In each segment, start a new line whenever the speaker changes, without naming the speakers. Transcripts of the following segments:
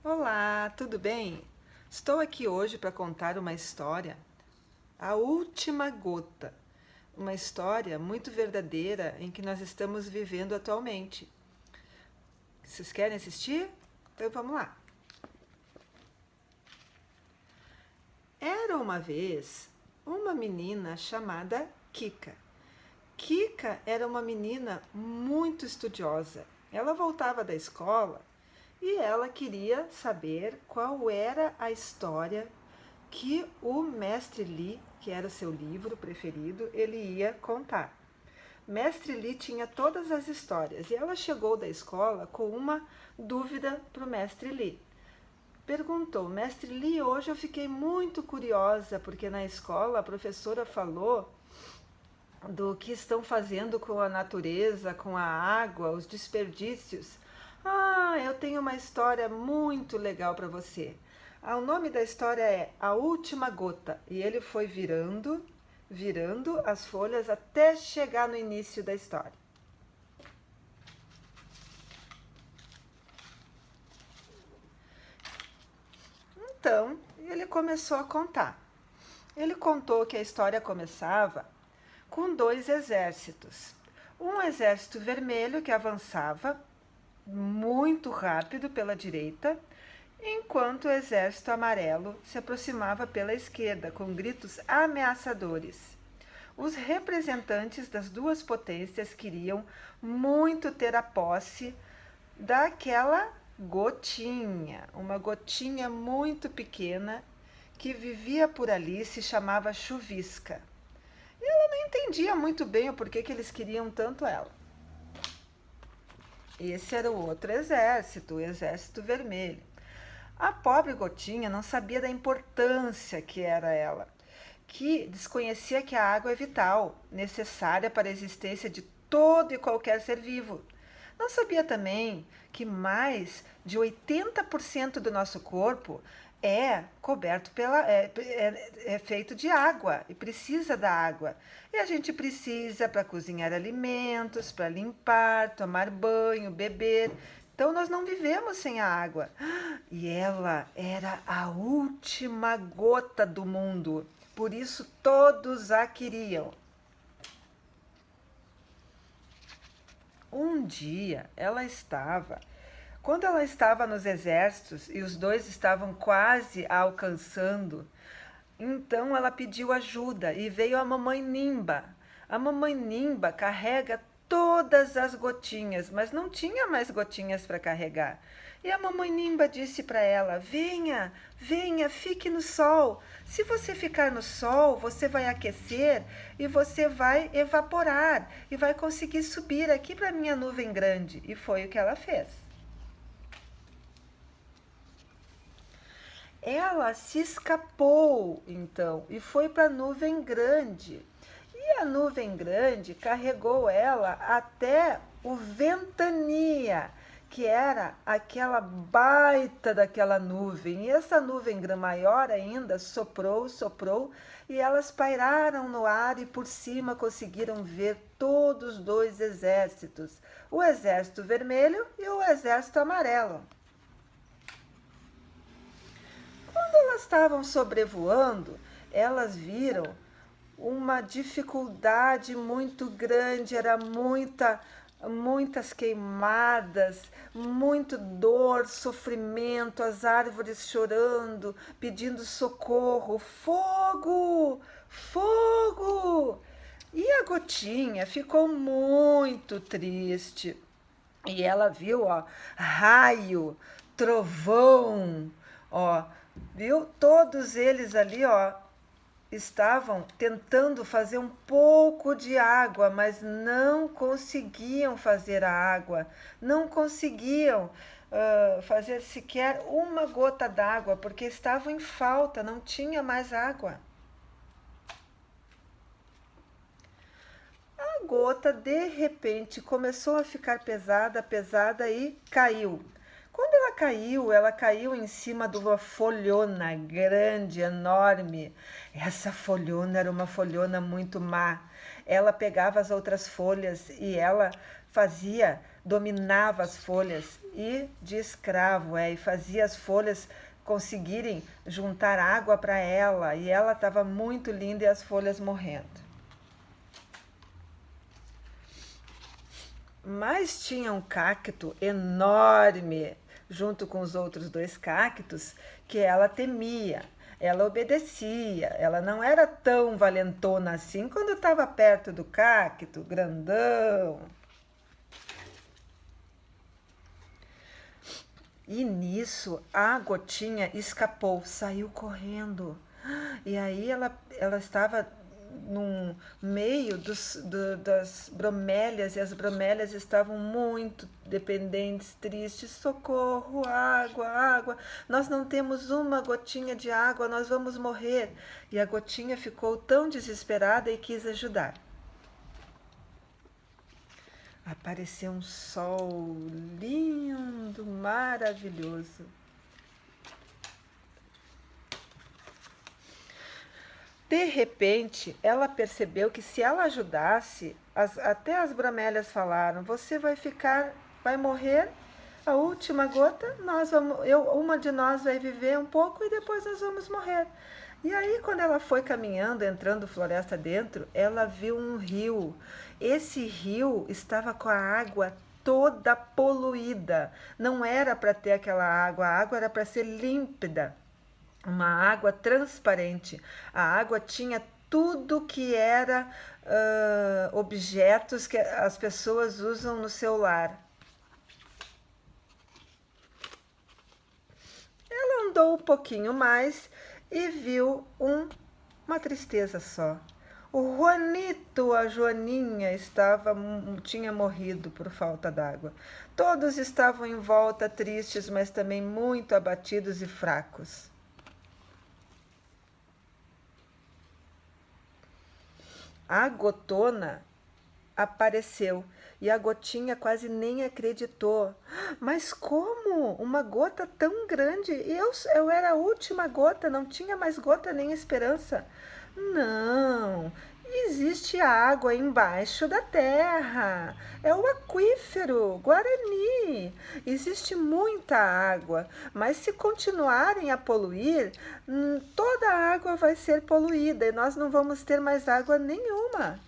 Olá, tudo bem? Estou aqui hoje para contar uma história, A Última Gota, uma história muito verdadeira em que nós estamos vivendo atualmente. Vocês querem assistir? Então vamos lá. Era uma vez uma menina chamada Kika. Kika era uma menina muito estudiosa. Ela voltava da escola e ela queria saber qual era a história que o Mestre Li, que era o seu livro preferido, ele ia contar. Mestre Li tinha todas as histórias e ela chegou da escola com uma dúvida para o Mestre Li. Perguntou: Mestre Li, hoje eu fiquei muito curiosa porque na escola a professora falou do que estão fazendo com a natureza, com a água, os desperdícios. Ah, eu tenho uma história muito legal para você. O nome da história é A Última Gota. E ele foi virando as folhas até chegar no início da história. Então, ele começou a contar. Ele contou que a história começava com dois exércitos. Um exército vermelho que avançava muito rápido pela direita, enquanto o exército amarelo se aproximava pela esquerda com gritos ameaçadores. Os representantes das duas potências queriam muito ter a posse daquela gotinha, uma gotinha muito pequena que vivia por ali e se chamava Chuvisca. E ela não entendia muito bem o porquê que eles queriam tanto ela. Esse era o outro exército, o exército vermelho. A pobre Gotinha não sabia da importância que era ela, que desconhecia que a água é vital, necessária para a existência de todo e qualquer ser vivo. Não sabia também que mais de 80% do nosso corpo é coberto é feito de água e precisa da água. E a gente precisa para cozinhar alimentos, para limpar, tomar banho, beber. Então nós não vivemos sem a água. E ela era a última gota do mundo. Por isso todos a queriam. Um dia quando ela estava nos exércitos e os dois estavam quase a alcançando, então ela pediu ajuda e veio a mamãe Nimba. A mamãe Nimba carrega todas as gotinhas, mas não tinha mais gotinhas para carregar. E a mamãe Nimba disse para ela: Venha, venha, fique no sol. Se você ficar no sol, você vai aquecer e você vai evaporar e vai conseguir subir aqui para minha nuvem grande. E foi o que ela fez. Ela se escapou, então, e foi para a nuvem grande. E a nuvem grande carregou ela até o Ventania, que era aquela baita daquela nuvem. E essa nuvem maior ainda soprou, soprou, e elas pairaram no ar e por cima conseguiram ver todos os dois exércitos, o exército vermelho e o exército amarelo. Quando elas estavam sobrevoando, elas viram uma dificuldade muito grande, era muitas queimadas, muito dor, sofrimento, as árvores chorando, pedindo socorro, fogo, fogo. E a Gotinha ficou muito triste. E ela viu, ó, raio, trovão, ó, viu? Todos eles ali, ó, estavam tentando fazer um pouco de água, mas não conseguiam fazer a água, não conseguiam fazer sequer uma gota d'água, porque estavam em falta, não tinha mais água. A gota de repente começou a ficar pesada, pesada e caiu. Quando ela caiu em cima de uma folhona grande, enorme. Essa folhona era uma folhona muito má. Ela pegava as outras folhas e ela fazia dominava as folhas e de escravo, e fazia as folhas conseguirem juntar água para ela, e ela estava muito linda e as folhas morrendo. Mas tinha um cacto enorme junto com os outros dois cactos que ela temia. Ela obedecia, ela não era tão valentona assim quando estava perto do cacto grandão. E nisso a gotinha escapou, saiu correndo. E aí ela estava no meio das bromélias, e as bromélias estavam muito dependentes, tristes. Socorro, água, água, nós não temos uma gotinha de água, nós vamos morrer. E a gotinha ficou tão desesperada e quis ajudar. Apareceu um sol lindo, maravilhoso. De repente, ela percebeu que se ela ajudasse, até as bromélias falaram: você vai morrer, a última gota, uma de nós vai viver um pouco e depois nós vamos morrer. E aí, quando ela foi caminhando, entrando floresta dentro, ela viu um rio. Esse rio estava com a água toda poluída. Não era para ter aquela água, a água era para ser límpida. Uma água transparente. A água tinha tudo que era objetos que as pessoas usam no seu lar. Ela andou um pouquinho mais e viu uma tristeza só. O Juanito, a Joaninha, tinha morrido por falta d'água. Todos estavam em volta tristes, mas também muito abatidos e fracos. A gotona apareceu e a gotinha quase nem acreditou. Mas como? Uma gota tão grande? Eu era a última gota, não tinha mais gota nem esperança. Não, existe água embaixo da terra. É o aquífero Guarani. Existe muita água, mas se continuarem a poluir, toda a água vai ser poluída e nós não vamos ter mais água nenhuma.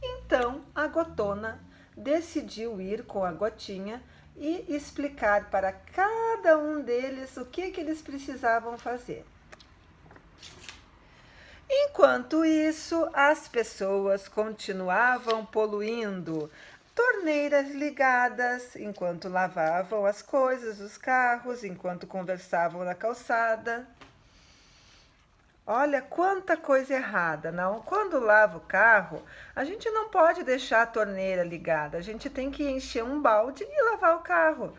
Então a gotona decidiu ir com a gotinha e explicar para cada um deles o que eles precisavam fazer. Enquanto isso, as pessoas continuavam poluindo. Torneiras ligadas, enquanto lavavam as coisas, os carros, enquanto conversavam na calçada. Olha quanta coisa errada, não? Quando lava o carro, a gente não pode deixar a torneira ligada, a gente tem que encher um balde e lavar o carro.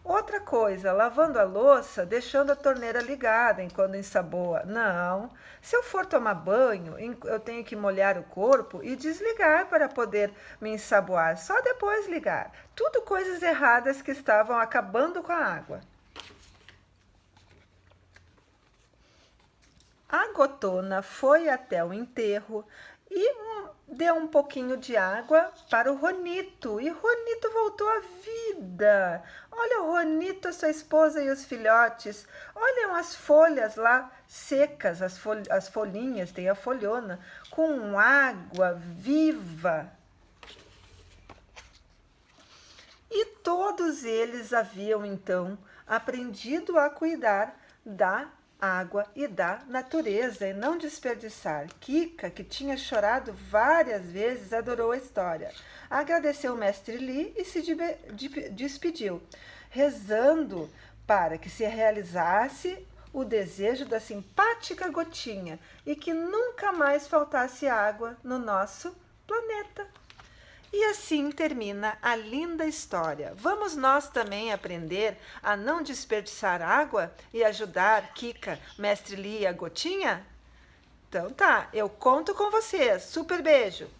Outra coisa, lavando a louça, deixando a torneira ligada enquanto ensaboa. Não, se eu for tomar banho, eu tenho que molhar o corpo e desligar para poder me ensaboar, só depois ligar. Tudo coisas erradas que estavam acabando com a água. A gotona foi até o enterro e deu um pouquinho de água para o Ronito. E Ronito voltou à vida. Olha o Ronito, a sua esposa e os filhotes. Olham as folhas lá secas, as folhinhas, tem a folhona, com água viva. E todos eles haviam então aprendido a cuidar da água e da natureza e não desperdiçar. Kika, que tinha chorado várias vezes, adorou a história. Agradeceu o mestre Li e se despediu, rezando para que se realizasse o desejo da simpática gotinha e que nunca mais faltasse água no nosso planeta. E assim termina a linda história. Vamos nós também aprender a não desperdiçar água e ajudar Kika, Mestre Li e a Gotinha? Então tá, eu conto com vocês. Super beijo!